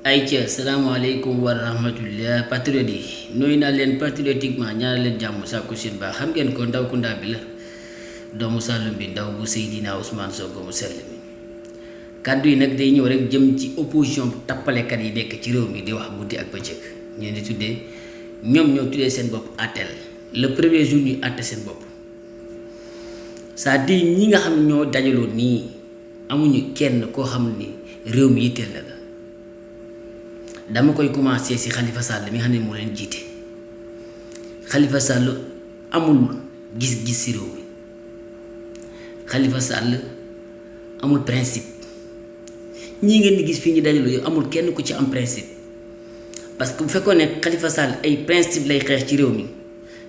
ayca salaamaaleykum wa rahmatullah patriote yi nuyu naa leen patriotiquement ñaanal leen jàmm sàkku seen baax xam ngeen ko ndaw ku ndaa bi la doomu Saloum bi ndaw bu Seydina Ousmane Sonko mu sell mi kàddu yi nag day ñëw rek jëm ci opposition tappalekat yi nekk ci réew mi di wax guddi ak bëccëg ñu di tuddee ñoom ñoo tuddee seen bopp attel le premier jour ñuy àtte seen bopp c'est-à-dire ñi nga xam ñoo dajaloo nii amuñu kenn koo xam ni réew mi yitteel na la dama koy commencer ci Khalifa Sall mi nga xam ne moo leen jiite Khalifa Sall amul gis-gis ci réew mi Khalifa Sall amul principe ñii ngeen di gis fii ñu dajaloo yow amul kenn ku ci am principe parce que bu fekkoon ne Khalifa Sall ay principe lay xeex ci réew mi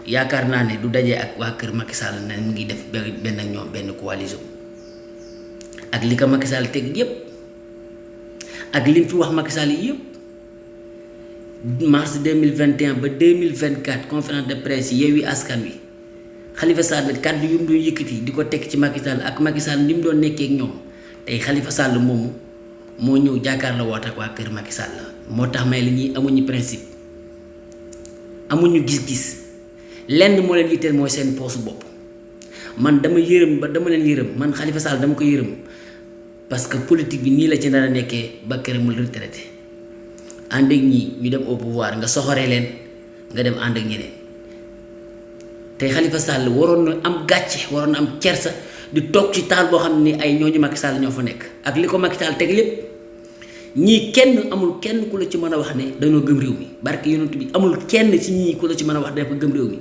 yaakaar naa ne du dajee ak waa kër Macky Sall ne mu ngi def benn ak ñoom benn coalition ak li ko Macky Sall teg yépp ak lim fi wax Macky Sall yépp mars 2021 ba 2024 conférence de presse Yewwi Askan Wi Khalifa Sall kàddu yu mu doon yëkkati di ko teg ci Macky Sall ak Macky Sall ni mu doon nekkee ak ñoom tey Khalifa Sall moomu moo ñëw jàkkaarloo woot ak waa kër Macky Sall moo tax may li ñuy amuñu principe amuñu gis-gis lenn moo leen yitteel mooy seen poosu bopp man dama leen yërëm man Khalifa Sall dama ko yërëm parce que politique bi nii la ci nar a nekkee ba kër mu retraité ànd ak ñii ñu dem au pouvoir nga soxoree leen nga dem ànd ak ñeneen tey Khalifa Sall waroon na am gàcce waroon na am kersa di toog ci taal boo xam ne ni ay ñooñu Macky Sall ñoo fa nekk ak li ko Macky Sall teg lépp ñii kenn amul kenn ku la ci mën a wax ne dañoo gëm réew mi barke yonent bi amul kenn ci ñii ku la ci mën a wax dafa gëm réew mi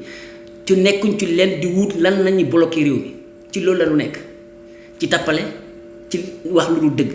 ci nekkuñ ci leen di wut lan lañuy bloqué réew mi ci loolu la ñu nekk ci tappale ci wax lu dul dëgg